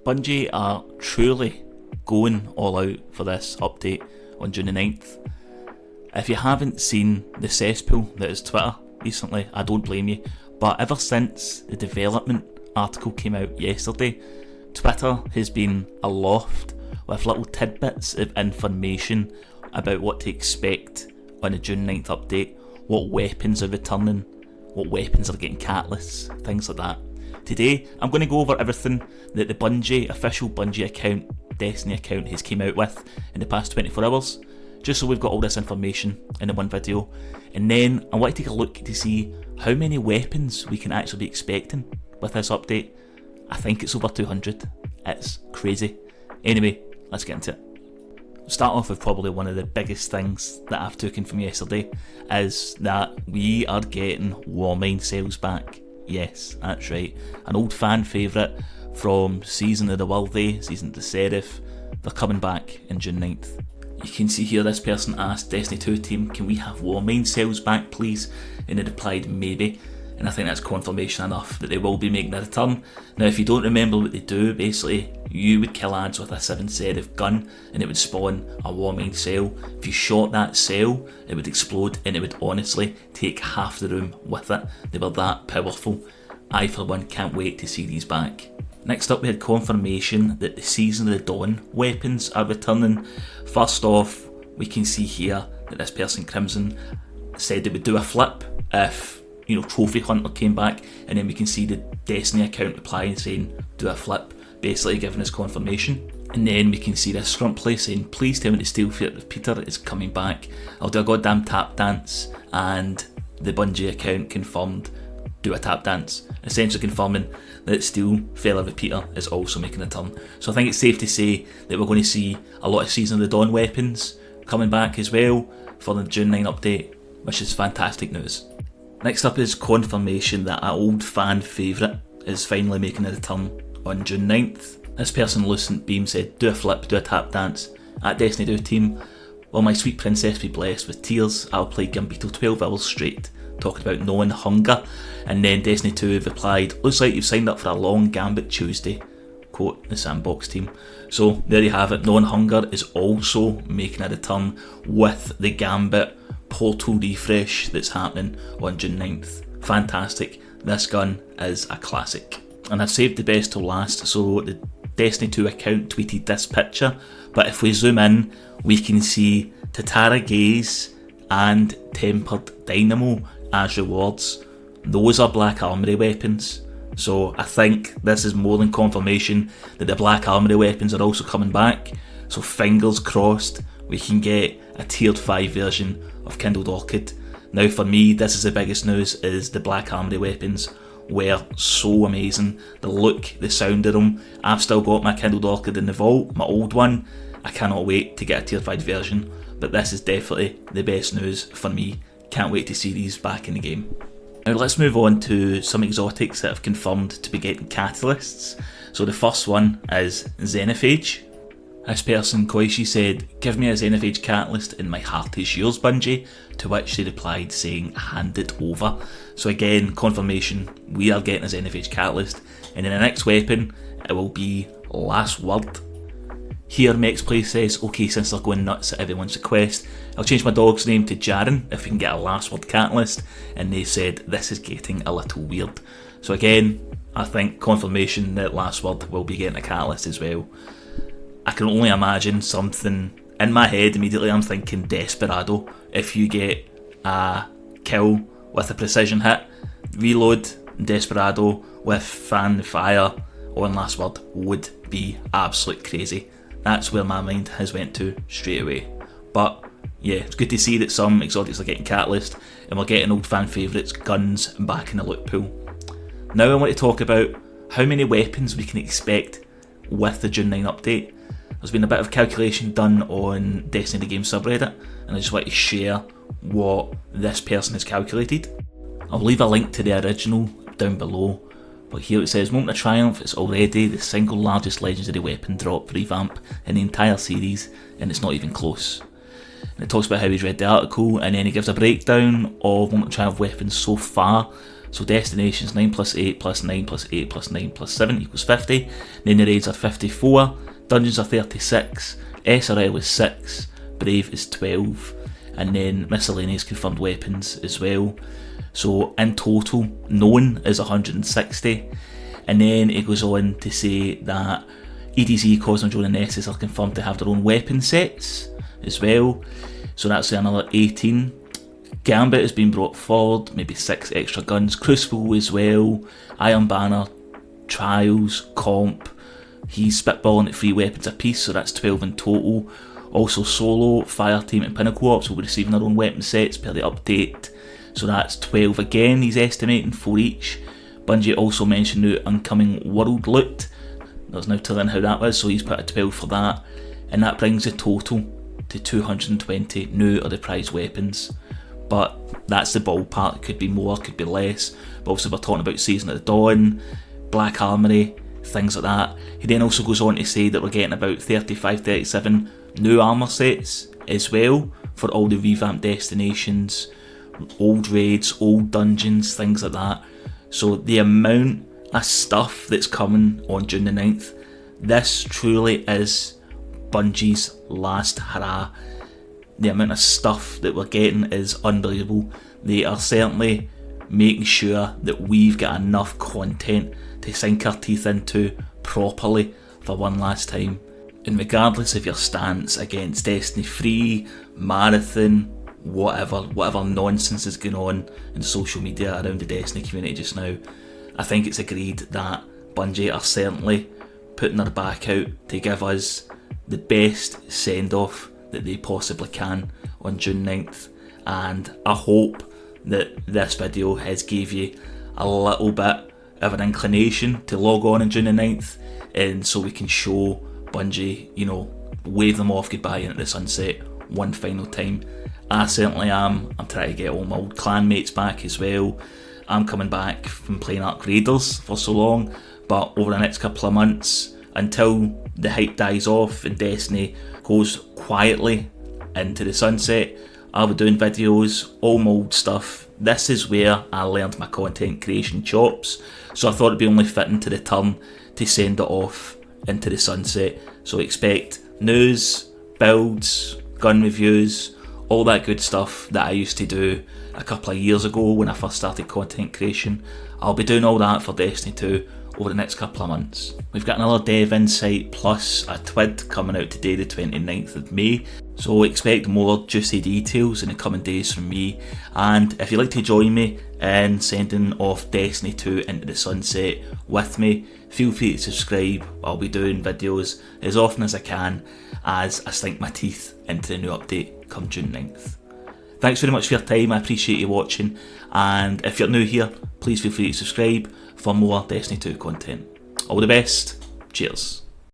Bungie are truly going all out for this update on June the 9th. If you haven't seen the cesspool that is Twitter recently, I don't blame you, but ever since the development article came out yesterday, Twitter has been aloft with little tidbits of information about what to expect on the June 9th update, what weapons are returning, what weapons are getting catalysts, things like that. Today, I'm going to go over everything that the Bungie, official Bungie account, Destiny account, has came out with in the past 24 hours, just so we've got all this information in the one video. And then I want to take a look to see how many weapons we can actually be expecting with this update. I think it's over 200. It's crazy. Anyway, let's get into it. We'll start off with probably one of the biggest things that I've taken from yesterday, is that we are getting Warmind sales back. Yes, that's right. An old fan favourite from Season of the Worthy, Season of the Seraph. They're coming back in June 9th. You can see here this person asked Destiny 2 team, can we have Warmind sales back please? And they replied maybe. And I think that's confirmation enough that they will be making a return. Now if you don't remember what they do, basically you would kill ads with a 7 Seraph gun and it would spawn a Warmind cell. If you shot that cell, it would explode and it would honestly take half the room with it. They were that powerful. I for one can't wait to see these back. Next up we had confirmation that the Season of the Dawn weapons are returning. First off, we can see here that this person Crimson said they would do a flip if Trophy Hunter came back, and then we can see the Destiny account replying saying do a flip, basically giving us confirmation. And then we can see this Scrumply saying please tell me the Steel Fear of Peter is coming back. I'll do a goddamn tap dance, and the Bungie account confirmed do a tap dance, essentially confirming that Steel Fear of Peter is also making a turn. So I think it's safe to say that we're going to see a lot of Season of the Dawn weapons coming back as well for the June 9 update, which is fantastic news. Next up is confirmation that our old fan favourite is finally making a return on June 9th. This person, Lucent Beam, said do a flip, do a tap dance. At Destiny 2 team, will my sweet princess be blessed with tears? I'll play Gambito 12 hours straight, talking about knowing hunger. And then Destiny 2 replied, looks like you've signed up for a long Gambit Tuesday, quote the Sandbox team. So there you have it, knowing hunger is also making a return with the Gambit portal refresh that's happening on June 9th. Fantastic, this gun is a classic. And I've saved the best till last, so the Destiny 2 account tweeted this picture, but if we zoom in we can see Tatara Gaze and Tempered Dynamo as rewards. Those are Black Armory weapons, so I think this is more than confirmation that the Black Armory weapons are also coming back. So fingers crossed we can get a tiered 5 version of Kindled Orchid. Now for me, this is the biggest news, is the Black Armory weapons were so amazing. The look, the sound of them. I've still got my Kindled Orchid in the vault, my old one. I cannot wait to get a tier 5 version, but this is definitely the best news for me. Can't wait to see these back in the game. Now let's move on to some exotics that have confirmed to be getting catalysts. So the first one is Xenophage. This person, Koichi, said, give me a Xenophage catalyst and my heart is yours, Bungie, to which they replied saying, hand it over. So again, confirmation, we are getting a Xenophage catalyst, and in the next weapon, it will be Last Word. Here Mexplay says, okay, since they're going nuts at everyone's request, I'll change my dog's name to Jaren if we can get a Last Word catalyst, and they said, this is getting a little weird. So again, I think confirmation that Last Word will be getting a catalyst as well. I can only imagine something in my head. Immediately I'm thinking Desperado. If you get a kill with a precision hit, reload Desperado with Fan Fire on Last Word would be absolute crazy. That's where my mind has went to straight away. But yeah, it's good to see that some exotics are getting catalyst and we're getting old fan favourites, guns, back in the loot pool. Now I want to talk about how many weapons we can expect with the June 9 update. There's been a bit of calculation done on Destiny the Game subreddit, and I just want to share what this person has calculated. I'll leave a link to the original down below, but here it says Moment of Triumph is already the single largest legendary weapon drop revamp in the entire series, and it's not even close. And it talks about how he's read the article, and then he gives a breakdown of Moment of Triumph weapons so far. So destinations 9 plus 8 plus 9 plus 8 plus 9 plus 7 equals 50. Then the raids are 54, dungeons are 36, SRL is 6, Brave is 12, and then miscellaneous confirmed weapons as well. So in total, known is 160. And then it goes on to say that EDZ, Cosmo, Drone and Nessus are confirmed to have their own weapon sets as well. So that's another 18. Gambit has been brought forward, maybe 6 extra guns. Crucible as well. Iron Banner, Trials, Comp. He's spitballing at 3 weapons apiece, so that's 12 in total. Also Solo, Fireteam and Pinnacle Ops will be receiving their own weapon sets per the update. So that's 12 again, he's estimating, for each. Bungie also mentioned new incoming world loot. There's no telling how that was, so he's put a 12 for that. And that brings the total to 220 new or reprised weapons. But that's the ballpark, could be more, could be less. But obviously we're talking about Season of the Dawn, Black Armory, things like that. He then also goes on to say that we're getting about 35, 37 new armour sets as well for all the revamped destinations, old raids, old dungeons, things like that. So the amount of stuff that's coming on June the 9th, this truly is Bungie's last hurrah. The amount of stuff that we're getting is unbelievable. They are certainly making sure that we've got enough content to sink our teeth into properly for one last time. And regardless of your stance against Destiny 3, Marathon, whatever nonsense is going on in social media around the Destiny community just now, I think it's agreed that Bungie are certainly putting their back out to give us the best send-off that they possibly can on June 9th. And I hope that this video has gave you a little bit of an inclination to log on June the 9th, and so we can show Bungie, wave them off goodbye into the sunset one final time. I certainly am. I'm trying to get all my old clan mates back as well. I'm coming back from playing Ark Raiders for so long, but over the next couple of months, until the hype dies off and Destiny goes quietly into the sunset, I'll be doing videos, all my old stuff. This is where I learned my content creation chops, so I thought it'd be only fitting to return to send it off into the sunset. So expect news, builds, gun reviews, all that good stuff that I used to do a couple of years ago when I first started content creation. I'll be doing all that for Destiny 2 over the next couple of months. We've got another dev insight plus a TWID coming out today, the 29th of May. So expect more juicy details in the coming days from me. And if you'd like to join me in sending off Destiny 2 into the sunset with me, feel free to subscribe. I'll be doing videos as often as I can as I sink my teeth into the new update come June 9th. Thanks very much for your time, I appreciate you watching, and if you're new here, please feel free to subscribe for more Destiny 2 content. All the best, cheers.